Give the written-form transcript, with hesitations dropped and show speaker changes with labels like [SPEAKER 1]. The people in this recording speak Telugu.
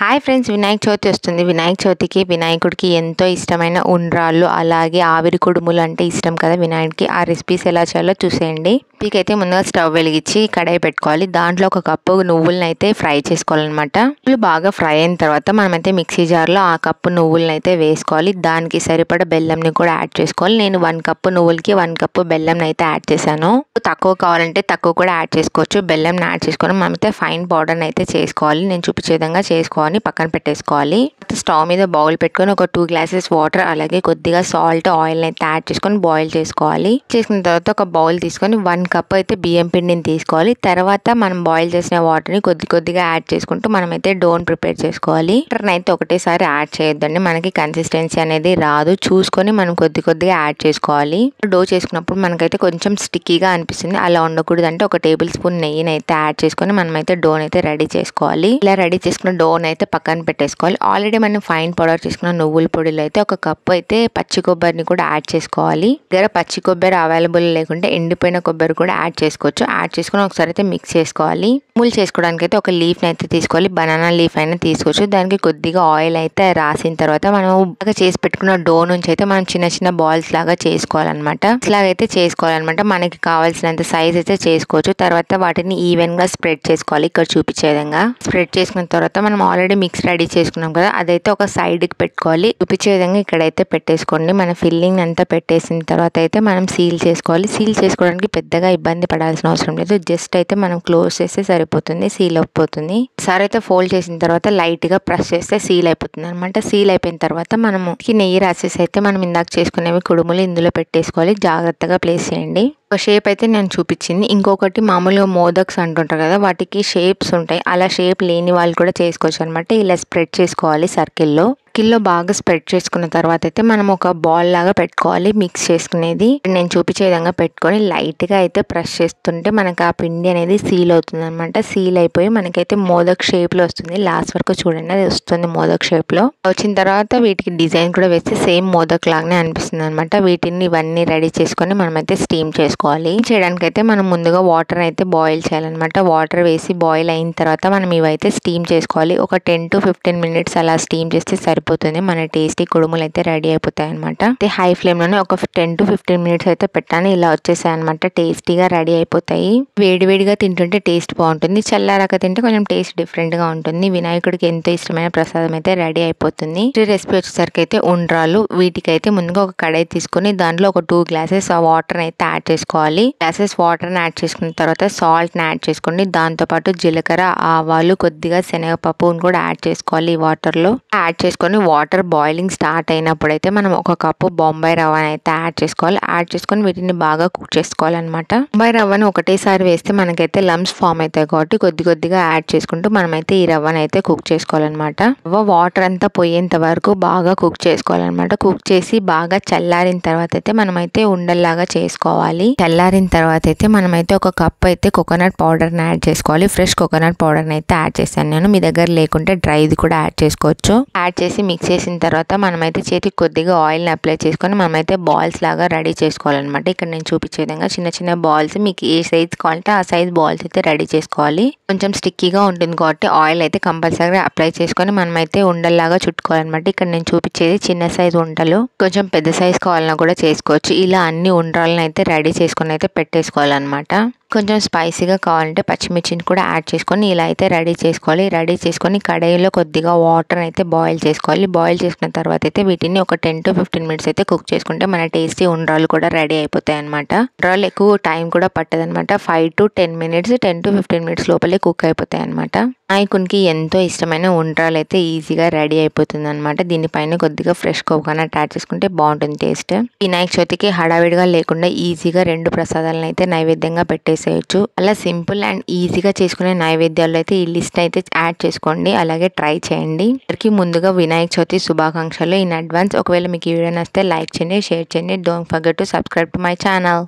[SPEAKER 1] హాయ్ ఫ్రెండ్స్, వినాయక చవితి వస్తుంది. వినాయక చవితికి వినాయకుడికి ఎంతో ఇష్టమైన ఉండ్రాళ్ళు అలాగే ఆవిరి కుడుములు అంటే ఇష్టం కదా వినాయకుడికి. ఆ రెసిపీస్ ఎలా చేయాలో చూసేయండి. వీటికైతే ముందుగా స్టవ్ వెలిగించి కడాయి పెట్టుకోవాలి. దాంట్లో ఒక కప్పు నువ్వులను అయితే ఫ్రై చేసుకోవాలన్నమాట. నువ్వులు బాగా ఫ్రై అయిన తర్వాత మనమైతే మిక్సీ జార్లో ఆ కప్పు నువ్వులను అయితే వేసుకోవాలి. దానికి సరిపడా బెల్లంని కూడా యాడ్ చేసుకోవాలి. నేను 1 కప్పు నువ్వులకి 1 కప్పు బెల్లం అయితే యాడ్ చేశాను. తక్కువ కావాలంటే తక్కువ కూడా యాడ్ చేసుకోవచ్చు. బెల్లం యాడ్ చేసుకొని మనమైతే ఫైన్ పౌడర్ అయితే చేసుకోవాలి. నేను చూపించే విధంగా చేసుకోవాలి, పక్కన పెట్టేసుకోవాలి. స్టవ్ మీద బౌల్ పెట్టుకొని ఒక 2 గ్లాసెస్ వాటర్ అలాగే కొద్దిగా సాల్ట్ ఆయిల్ అయితే యాడ్ చేసుకొని బాయిల్ చేసుకోవాలి. చేసుకున్న తర్వాత ఒక బౌల్ తీసుకొని 1 కప్ అయితే బియ్యం పిండిని తీసుకోవాలి. తర్వాత మనం బాయిల్ చేసిన వాటర్ని కొద్దిగా యాడ్ చేసుకుంటూ మనమైతే డోన్ ప్రిపేర్ చేసుకోవాలి. వాటర్ని అయితే ఒకటేసారి యాడ్ చేయొద్దండి, మనకి కన్సిస్టెన్సీ అనేది రాదు. చూసుకొని మనం కొద్దిగా యాడ్ చేసుకోవాలి. డో చేసుకున్నప్పుడు మనకైతే కొంచెం స్టిక్కీగా అనిపిస్తుంది. అలా ఉండకూడదు అంటే ఒక టేబుల్ స్పూన్ నెయ్యిని అయితే యాడ్ చేసుకొని మనమైతే డోన్ అయితే రెడీ చేసుకోవాలి. ఇలా రెడీ చేసుకున్న డోన్ అయితే పక్కన పెట్టేసుకోవాలి. ఆల్రెడీ మనం ఫైన్ పౌడర్ చేసుకున్న నువ్వుల పొడిలో అయితే ఒక కప్పు అయితే పచ్చి కొబ్బరిని కూడా యాడ్ చేసుకోవాలి. దగ్గర పచ్చి కొబ్బరి అవైలబుల్ లేకుంటే ఎండిపోయిన కొబ్బరి కూడా యాడ్ చేసుకోవచ్చు. యాడ్ చేసుకుని ఒకసారి అయితే మిక్స్ చేసుకోవాలి. మూలు చేసుకోవడానికి అయితే ఒక లీఫ్ అయితే తీసుకోవాలి. బనానా లీఫ్ అయినా తీసుకోవచ్చు. దానికి కొద్దిగా ఆయిల్ అయితే రాసిన తర్వాత మనం బాగా చేసి పెట్టుకున్న డో నుంచి అయితే మనం చిన్న బాల్స్ లాగా చేసుకోవాలన్నమాట. ఇలాగైతే చేసుకోవాలన్నమాట. మనకి కావాల్సినంత సైజ్ అయితే చేసుకోవచ్చు. తర్వాత వాటిని ఈవెన్ గా స్ప్రెడ్ చేసుకోవాలి. ఇక్కడ చూపించే విధంగా స్ప్రెడ్ చేసుకున్న తర్వాత మనం ఆల్రెడీ మిక్స్ రెడీ చేసుకున్నాం కదా, అదైతే ఒక సైడ్ కి పెట్టుకోవాలి. చూపించే విధంగా ఇక్కడైతే పెట్టేసుకోండి. మన ఫిల్లింగ్ అంతా పెట్టేసిన తర్వాత అయితే మనం సీల్ చేసుకోవాలి. సీల్ చేసుకోవడానికి పెద్దగా ఇబ్బంది పడాల్సిన అవసరం లేదు. జస్ట్ అయితే మనం క్లోజ్ చేస్తే సరిపోతుంది, సీల్ అయిపోతుంది. సార్ అయితే ఫోల్డ్ చేసిన తర్వాత లైట్ గా ప్రెస్ చేస్తే సీల్ అయిపోతుంది అనమాట. సీల్ అయిపోయిన తర్వాత మనము నెయ్యి రాసేసి అయితే మనం ఇందాక చేసుకునేవి కుడుములు ఇందులో పెట్టేసుకోవాలి. జాగ్రత్తగా ప్లేస్ చేయండి. ఒక షేప్ అయితే నేను చూపించింది. ఇంకొకటి మామూలుగా మోదక్స్ అంటుంటారు కదా, వాటికి షేప్స్ ఉంటాయి. అలా షేప్ లేని వాళ్ళు కూడా చేసుకోవచ్చు అనమాట. ఇలా స్ప్రెడ్ చేసుకోవాలి సర్కిల్లో బాగా స్ప్రెడ్ చేసుకున్న తర్వాత అయితే మనం ఒక బాల్ లాగా పెట్టుకోవాలి. మిక్స్ చేసుకునేది నేను చూపించే విధంగా పెట్టుకొని లైట్ గా అయితే ప్రెస్ చేస్తుంటే మనకి ఆ పిండి అనేది సీల్ అవుతుంది అనమాట. సీల్ అయిపోయి మనకైతే మోదక్ షేప్ లో వస్తుంది. లాస్ట్ వరకు చూడండి, అది వస్తుంది మోదక్ షేప్ లో. వచ్చిన తర్వాత వీటికి డిజైన్ కూడా వేస్తే సేమ్ మోదక్ లాగానే అనిపిస్తుంది అనమాట. వీటిని ఇవన్నీ రెడీ చేసుకొని మనమైతే స్టీమ్ చేసుకోవాలి. చేయడానికి అయితే మనం ముందుగా వాటర్ అయితే బాయిల్ చేయాలన్నమాట. వాటర్ వేసి బాయిల్ అయిన తర్వాత మనం ఇవైతే స్టీమ్ చేసుకోవాలి. ఒక 10 to 15 minutes అలా స్టీమ్ చేస్తే సరిపోతుంది. మన టేస్టీ కుడుములు అయితే రెడీ అయిపోతాయి అనమాట. హై ఫ్లేమ్ లోనే ఒక 10 to 15 minutes అయితే పెట్టాను. ఇలా వచ్చేసాయి అనమాట. టేస్టీగా రెడీ అయిపోతాయి. వేడివేడిగా తింటుంటే టేస్ట్ బాగుంటుంది. చల్లారాక తింటే కొంచెం టేస్ట్ డిఫరెంట్ గా ఉంటుంది. వినాయకుడికి ఎంతో ఇష్టమైన ప్రసాదం అయితే రెడీ అయిపోతుంది. ఈ రెసిపీ వచ్చేసరికి అయితే ఉండ్రాళ్ళు. వీటికైతే ముందుగా ఒక కడాయి తీసుకొని దాంట్లో ఒక 2 గ్లాసెస్ వాటర్ అయితే యాడ్ చేసుకోవాలి. గ్లాసెస్ వాటర్ యాడ్ చేసుకున్న తర్వాత సాల్ట్ ని యాడ్ చేసుకోండి. దాంతో పాటు జీలకర్ర, ఆవాలు, కొద్దిగా శనగపప్పును కూడా యాడ్ చేసుకోవాలి. ఈ వాటర్ లో యాడ్ చేసుకొని వాటర్ బాయిలింగ్ స్టార్ట్ అయినప్పుడు అయితే మనం ఒక కప్పు బొంబాయి రవ్వని అయితే యాడ్ చేసుకోవాలి. యాడ్ చేసుకొని వీటిని బాగా కుక్ చేసుకోవాలన్నమాట. బొంబాయి రవ్వని ఒకటేసారి వేస్తే మనకైతే లమ్స్ ఫామ్ అవుతాయి కాబట్టి కొద్దిగా యాడ్ చేసుకుంటూ మనమైతే ఈ రవ్వని అయితే కుక్ చేసుకోవాలన్నమాట. రవ్వ వాటర్ అంతా పోయేంత వరకు బాగా కుక్ చేసుకోవాలన్నమాట. కుక్ చేసి బాగా చల్లారిన తర్వాత అయితే మనమైతే ఉండల్లాగా చేసుకోవాలి. చల్లారిన తర్వాత అయితే మనమైతే ఒక కప్ అయితే కోకోనట్ పౌడర్ ని యాడ్ చేసుకోవాలి. ఫ్రెష్ కోకోనట్ పౌడర్ ని అయితే యాడ్ చేశాను నేను. మీ దగ్గర లేకుంటే డ్రైది కూడా యాడ్ చేసుకోవచ్చు. యాడ్ చేసి మిక్స్ చేసిన తర్వాత మనమైతే చేతికి కొద్దిగా ఆయిల్ ని అప్లై చేసుకొని మనమైతే బాల్స్ లాగా రెడీ చేసుకోవాలన్నమాట. ఇక్కడ నేను చూపించే విధంగా చిన్న బాల్స్ మీకు ఏ సైజ్ కావాలంటే ఆ సైజ్ బాల్స్ అయితే రెడీ చేసుకోవాలి. కొంచెం స్టిక్కీగా ఉంటుంది కాబట్టి ఆయిల్ అయితే కంపల్సరీగా అప్లై చేసుకొని మనమైతే ఉండల్లాగా చుట్టుకోవాలన్నమాట. ఇక్కడ నేను చూపించేది చిన్న సైజ్ ఉండలు. కొంచెం పెద్ద సైజ్ కావాలన్నా కూడా చేసుకోవచ్చు. ఇలా అన్ని ఉండ్రాలను అయితే రెడీ చేసుకొని అయితే పెట్టేసుకోవాలన్నమాట. కొంచెం స్పైసీగా కావాలంటే పచ్చిమిర్చిని కూడా యాడ్ చేసుకొని ఇలా అయితే రెడీ చేసుకోవాలి. రెడీ చేసుకొని కడాయిలో కొద్దిగా వాటర్ అయితే బాయిల్ చేసుకోవాలి. బాయిల్ చేసుకున్న తర్వాత అయితే వీటిని ఒక 10 to 15 minutes అయితే కుక్ చేసుకుంటే మన టేస్టీ ఉండ్రాలు కూడా రెడీ అయిపోతాయి అనమాట. ఉండ్రాలు ఎక్కువ టైం కూడా పట్టదు అనమాట. 5 to 10 minutes, 10 to 15 minutes లోపలే కుక్ అయిపోతాయి అనమాట. వినాయకునికి ఎంతో ఇష్టమైన ఉండ్రాలు అయితే ఈజీగా రెడీ అయిపోతుంది అనమాట. దీనిపైన కొద్దిగా ఫ్రెష్ కోకోనట్ యాడ్ చేసుకుంటే బాగుంటుంది టేస్ట్. వినాయక చవితికి హడావిడిగా లేకుండా ఈజీగా 2 ప్రసాదాలను అయితే నైవేద్యంగా పెట్టేసేయచ్చు. అలా సింపుల్ అండ్ ఈజీగా చేసుకునే నైవేద్యాలు అయితే ఈ లిస్ట్ అయితే యాడ్ చేసుకోండి. అలాగే ట్రై చేయండి. అందరికీ ముందుగా వినాయక చవితి శుభాకాంక్షలు ఇన్ అడ్వాన్స్. ఒకవేళ మీకు ఈ వీడియో నచ్చితే లైక్ చేయండి, షేర్ చేయండి. Don't forget to subscribe to my channel.